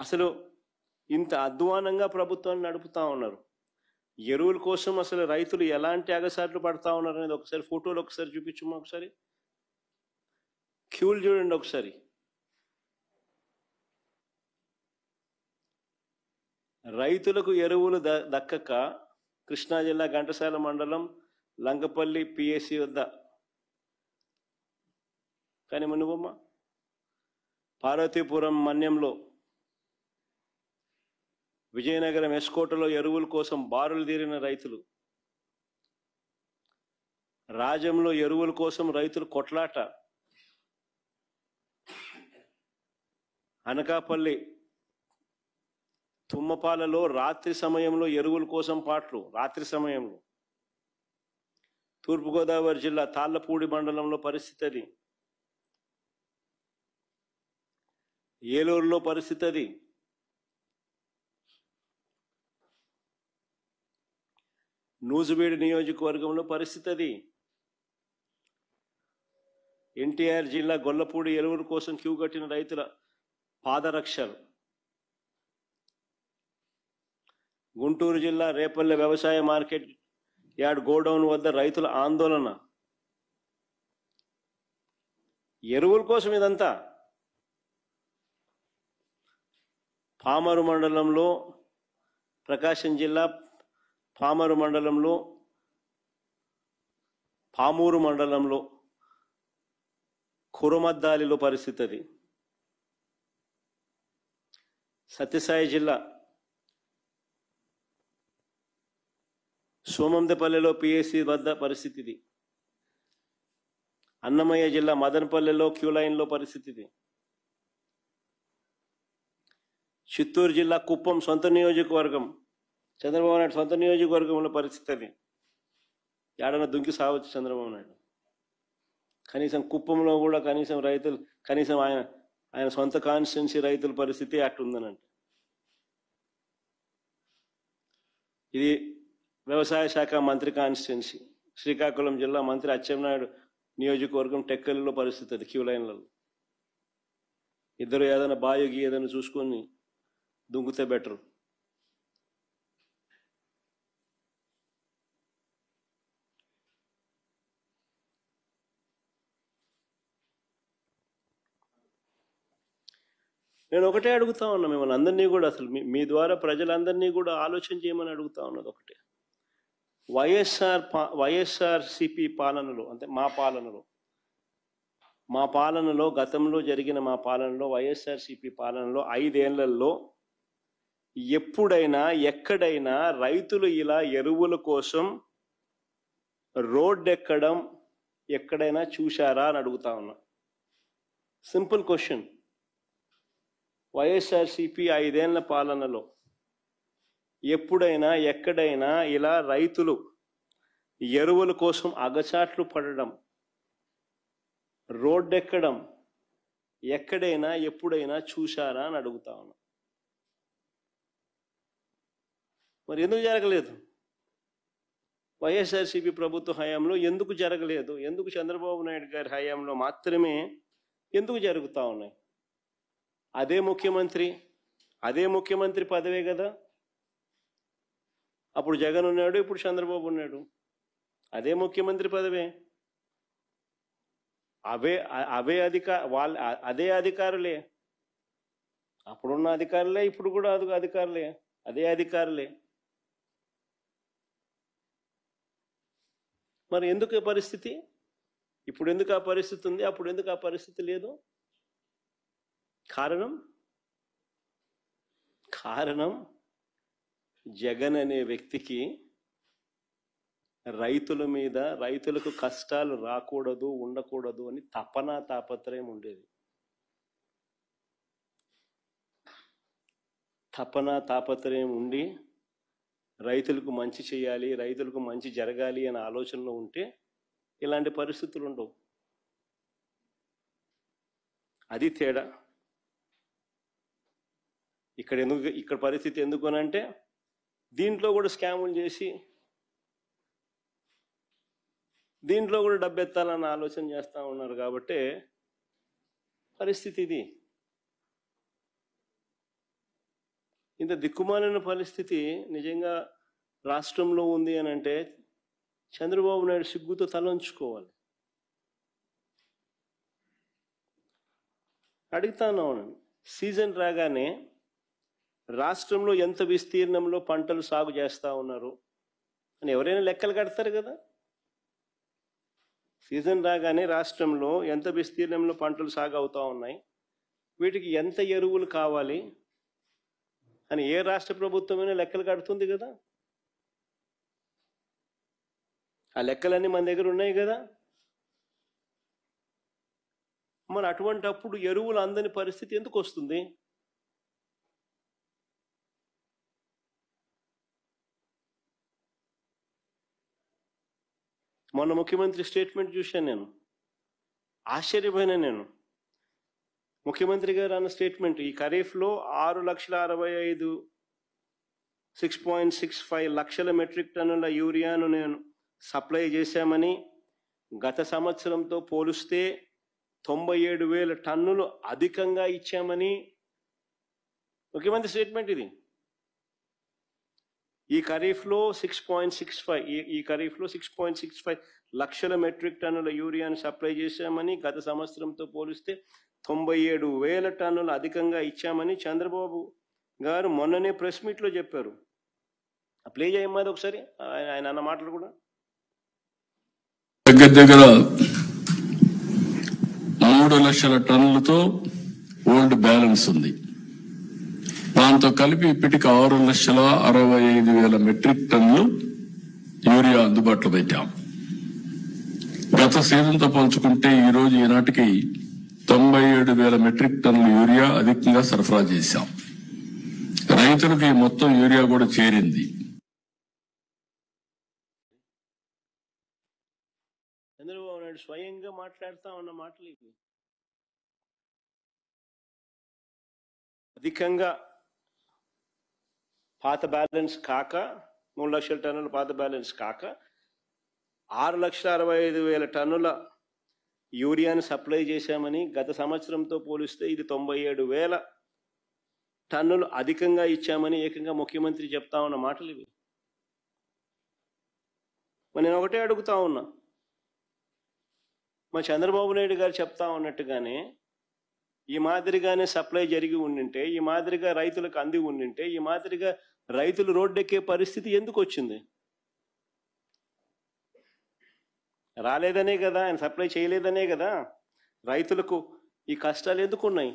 అసలు ఇంత అధ్వానంగా ప్రభుత్వాన్ని నడుపుతా ఉన్నారు. ఎరువుల కోసం అసలు రైతులు ఎలాంటి అగసాట్లు పడతా ఉన్నారు అనేది ఒకసారి ఫోటోలు ఒకసారి చూపించమ్మా. ఒకసారి క్యూలు చూడండి ఒకసారి. రైతులకు ఎరువులు దక్కక కృష్ణా జిల్లా ఘంటసాల మండలం లంకపల్లి పిఎస్సి వద్ద కానీ నువ్వమ్మా పార్వతీపురం మన్యంలో విజయనగరం ఎస్కోటలో ఎరువుల కోసం బారులు తీరిన రైతులు, రాజంలో ఎరువుల కోసం రైతులు కొట్లాట, అనకాపల్లి తుమ్మపాలలో రాత్రి సమయంలో ఎరువుల కోసం పాటలు, రాత్రి సమయంలో. తూర్పుగోదావరి జిల్లా తాళ్లపూడి మండలంలో పరిస్థితి అది, ఏలూరులో పరిస్థితి అది, నూజివీడు నియోజకవర్గంలో పరిస్థితి అది, ఎన్టీఆర్ జిల్లా గొల్లపూడి ఎరువుల కోసం క్యూ కట్టిన రైతుల పాదరక్షలు, గుంటూరు జిల్లా రేపల్లె వ్యవసాయ మార్కెట్ యార్డ్ గోడౌన్ వద్ద రైతుల ఆందోళన. ఎరువుల కోసం ఇదంతా. పామరు మండలంలో, ప్రకాశం జిల్లా పామరు మండలంలో, పామూరు మండలంలో కురమద్దాలిలో పరిస్థితి అది. సత్యసాయి జిల్లా సోమందపల్లెలో పిఎస్సి వద్ద పరిస్థితి ఇది. అన్నమయ్య జిల్లా మదనపల్లెలో క్యూ లైన్లో పరిస్థితి ఇది. చిత్తూరు జిల్లా కుప్పం సొంత నియోజకవర్గం, చంద్రబాబు నాయుడు సొంత నియోజకవర్గంలో పరిస్థితి అది. ఏడన్నా దుంకి సావచ్చు చంద్రబాబు నాయుడు. కనీసం కుప్పంలో కూడా కనీసం రైతులు, కనీసం ఆయన సొంత కాన్స్టిట్యున్సీ రైతుల పరిస్థితి అట్లుందనంటే. ఇది వ్యవసాయ శాఖ మంత్రి కాన్స్టిట్యున్సీ. శ్రీకాకుళం జిల్లా మంత్రి అచ్చెన్నాయుడు నియోజకవర్గం టెక్కలిలో పరిస్థితి అది, క్యూ లైన్లలో. ఇద్దరు ఏదైనా బాయోగి ఏదైనా చూసుకొని దుంకుతే బెటర్. నేను ఒకటే అడుగుతా ఉన్నా మిమ్మల్ని అందరినీ కూడా, అసలు మీ ద్వారా ప్రజలందరినీ కూడా ఆలోచన చేయమని అడుగుతా ఉన్నది ఒకటే. వైఎస్ఆర్సిపి పాలనలో, అంటే మా పాలనలో గతంలో జరిగిన మా పాలనలో, వైఎస్ఆర్సిపి పాలనలో 5 ఏళ్లలో ఎప్పుడైనా ఎక్కడైనా రైతులు ఇలా ఎరువుల కోసం రోడ్డు ఎక్కడం ఎక్కడైనా చూశారా అని అడుగుతా ఉన్నా. Simple question. వైఎస్ఆర్సిపి 5 ఏళ్ల పాలనలో ఎప్పుడైనా ఎక్కడైనా ఇలా రైతులు ఎరువుల కోసం అగచాట్లు పడడం, రోడ్డెక్కడం ఎక్కడైనా ఎప్పుడైనా చూశారా అని అడుగుతా ఉన్నా. మరి ఎందుకు జరగలేదు? వైఎస్ఆర్సిపి ప్రభుత్వ హయాంలో ఎందుకు జరగలేదు? ఎందుకు చంద్రబాబు నాయుడు గారి హయాంలో మాత్రమే ఎందుకు జరుగుతూ ఉన్నాయి? అదే ముఖ్యమంత్రి పదవే కదా. అప్పుడు జగన్ ఉన్నాడు, ఇప్పుడు చంద్రబాబు ఉన్నాడు. అదే ముఖ్యమంత్రి పదవే, అదే అధికారులే. అప్పుడున్న అధికారులే, ఇప్పుడు కూడా అధికారులే, అదే అధికారులే. మరి ఎందుకు ఈ పరిస్థితి? ఇప్పుడు ఎందుకు ఆ పరిస్థితి ఉంది, అప్పుడు ఎందుకు ఆ పరిస్థితి లేదు? కారణం జగన్ అనే వ్యక్తికి రైతుల మీద, రైతులకు కష్టాలు రాకూడదు, ఉండకూడదు అని తాపత్రయం ఉండేది. తాపత్రయం ఉండి రైతులకు మంచి చేయాలి, రైతులకు మంచి జరగాలి అనే ఆలోచనలో ఉంటే ఇలాంటి పరిస్థితులు ఉండవు. అది తేడా. ఇక్కడ పరిస్థితి ఎందుకు అనంటే, దీంట్లో కూడా స్కాములు చేసి దీంట్లో కూడా డబ్బెత్తాలన్న ఆలోచన చేస్తూ ఉన్నారు కాబట్టి పరిస్థితి ఇది. ఇంత దిక్కుమాలిన పరిస్థితి నిజంగా రాష్ట్రంలో ఉంది అని అంటే చంద్రబాబు నాయుడు సిగ్గుతో తలంచుకోవాలి. అడుగుతాను, సీజన్ రాగానే రాష్ట్రంలో ఎంత విస్తీర్ణంలో పంటలు సాగు చేస్తూ ఉన్నారు అని ఎవరైనా లెక్కలు కడతారు కదా. సీజన్ రాగానే రాష్ట్రంలో ఎంత విస్తీర్ణంలో పంటలు సాగు అవుతూ ఉన్నాయి, వీటికి ఎంత ఎరువులు కావాలి అని ఏ రాష్ట్ర ప్రభుత్వమైనా లెక్కలు కడుతుంది కదా. ఆ లెక్కలన్నీ మన దగ్గర ఉన్నాయి కదా. మరి అటువంటి అప్పుడు ఎరువులు అందని పరిస్థితి ఎందుకు వస్తుంది? మొన్న ముఖ్యమంత్రి స్టేట్మెంట్ చూశాను, నేను ఆశ్చర్యపోయినా. నేను ముఖ్యమంత్రి గారు అన్న స్టేట్మెంట్, ఈ ఖరీఫ్లో 6,65,000 6.65 లక్షల మెట్రిక్ టన్నుల యూరియాను నేను సప్లై చేశామని, గత సంవత్సరంతో పోలిస్తే 97,000 టన్నులు అధికంగా ఇచ్చామని ముఖ్యమంత్రి స్టేట్మెంట్ ఇది. ఈ ఖరీఫ్లో 6.65 లక్షల మెట్రిక్ టన్నుల యూరియాను సప్లై చేశామని, గత సంవత్సరంతో పోలిస్తే 97,000 టన్నులు అధికంగా ఇచ్చామని చంద్రబాబు గారు మొన్ననే ప్రెస్ మీట్లో చెప్పారు. ప్లే చేయమ్మది ఒకసారి ఆయన అన్న మాటలు కూడా. దగ్గర దగ్గర 3 లక్షల టన్నులతో ఓల్డ్ బ్యాలెన్స్ ఉంది. దాంతో కలిపి ఇప్పటికి 6,65,000 మెట్రిక్ టన్నులు యూరియా అందుబాటులో పెట్టాం. గత సీజన్తో పోల్చుకుంటే ఈ రోజు ఈనాటికి 97,000 మెట్రిక్ టన్నుల యూరియా అధికంగా సరఫరా చేశాం. రైతులకు మొత్తం యూరియా కూడా చేరింది. చంద్రబాబు నాయుడు స్వయంగా మాట్లాడుతూ ఉన్న మాటలు ఇవి. అధికంగా పాత బ్యాలెన్స్ కాక 3 లక్షల టన్నుల పాత బ్యాలెన్స్ కాక 6,65,000 టన్నుల యూరియాను సప్లై చేశామని, గత సంవత్సరంతో పోలిస్తే ఇది 97,000 టన్నులు అధికంగా ఇచ్చామని ఏకంగా ముఖ్యమంత్రి చెప్తా ఉన్న మాటలు ఇవి. మరి నేను ఒకటే అడుగుతా ఉన్నా, మా చంద్రబాబు నాయుడు గారు చెప్తా ఉన్నట్టుగానే ఈ మాదిరిగానే సప్లై జరిగి ఉండింటే, ఈ మాదిరిగా రైతులకు అంది ఉండింటే, ఈ మాదిరిగా రైతులు రోడ్డెక్కే పరిస్థితి ఎందుకు వచ్చింది? రాలేదనే కదా, ఆయన సప్లై చేయలేదనే కదా రైతులకు ఈ కష్టాలు ఎందుకు ఉన్నాయి?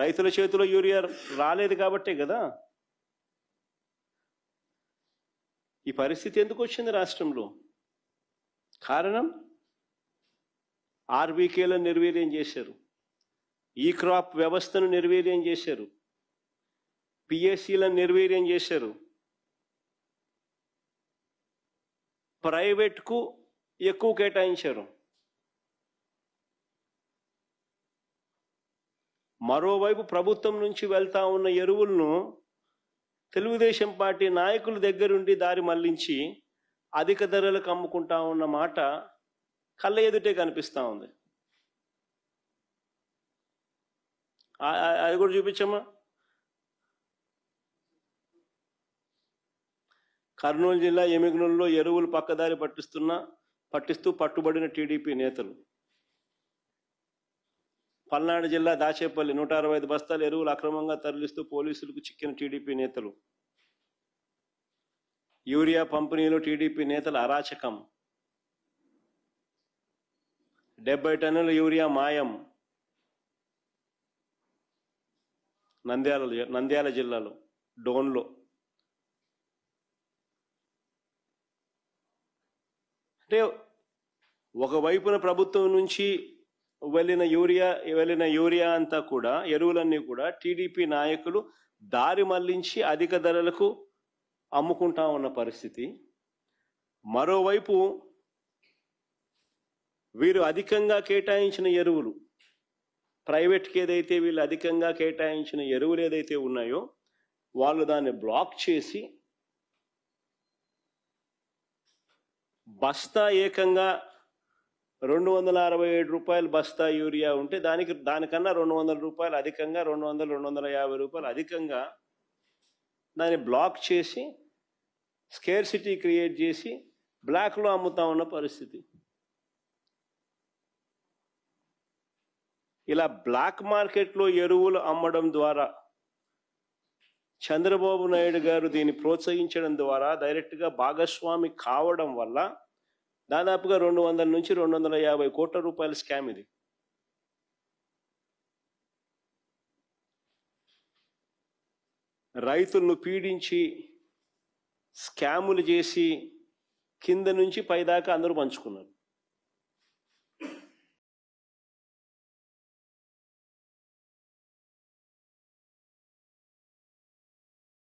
రైతుల చేతిలో యూరియా రాలేదు కాబట్టే కదా ఈ పరిస్థితి ఎందుకు వచ్చింది రాష్ట్రంలో. కారణం ఆర్బీకేలను నిర్వీర్యం చేశారు, ఈ క్రాప్ వ్యవస్థను నిర్వీర్యం చేశారు, పిఎస్సీలను నిర్వీర్యం చేశారు, ప్రైవేట్కు ఎక్కువ కేటాయించారు. మరోవైపు ప్రభుత్వం నుంచి వెళ్తా ఉన్న ఎరువులను తెలుగుదేశం పార్టీ నాయకుల దగ్గరుండి దారి మళ్లించి అధిక ధరలకు అమ్ముకుంటా ఉన్న మాట కళ్ళ ఎదుటే కనిపిస్తూ ఉంది. అది కూడా చూపించమ్మా. కర్నూలు జిల్లా ఎమిగనూరులో ఎరువులు పక్కదారి పట్టిస్తూ పట్టుబడిన టీడీపీ నేతలు. పల్నాడు జిల్లా దాచేపల్లి 165 బస్తాల ఎరువులు అక్రమంగా తరలిస్తూ పోలీసులకు చిక్కిన టీడీపీ నేతలు. యూరియా పంపిణీలో టీడీపీ నేతల అరాచకం. 70 టన్నుల యూరియా మాయం. నంద్యాల జిల్లాలో డోన్లో. అంటే ఒకవైపున ప్రభుత్వం నుంచి వెళ్ళిన యూరియా అంతా కూడా, ఎరువులన్నీ కూడా టీడీపీ నాయకులు దారి మళ్లించి అధిక ధరలకు అమ్ముకుంటా ఉన్న పరిస్థితి. మరోవైపు వీరు అధికంగా కేటాయించిన ఎరువులు, ప్రైవేట్కి ఏదైతే వీళ్ళు అధికంగా కేటాయించిన ఎరువులు ఏదైతే ఉన్నాయో వాళ్ళు దాన్ని బ్లాక్ చేసి బస్తా ఏకంగా 267 రూపాయలు బస్తా యూరియా ఉంటే దానికన్నా 200 రూపాయలు అధికంగా, 250 రూపాయలు అధికంగా దాన్ని బ్లాక్ చేసి స్కేర్సిటీ క్రియేట్ చేసి బ్లాక్లో అమ్ముతా ఉన్న పరిస్థితి. ఇలా బ్లాక్ మార్కెట్లో ఎరువులు అమ్మడం ద్వారా చంద్రబాబు నాయుడు గారు దీన్ని ప్రోత్సహించడం ద్వారా డైరెక్ట్గా భాగస్వామి కావడం వల్ల దాదాపుగా 200 నుంచి 250 కోట్ల రూపాయల స్కామ్ ఇది. రైతులను పీడించి స్కాములు చేసి కింద నుంచి పైదాకా అందరూ పంచుకున్నారు.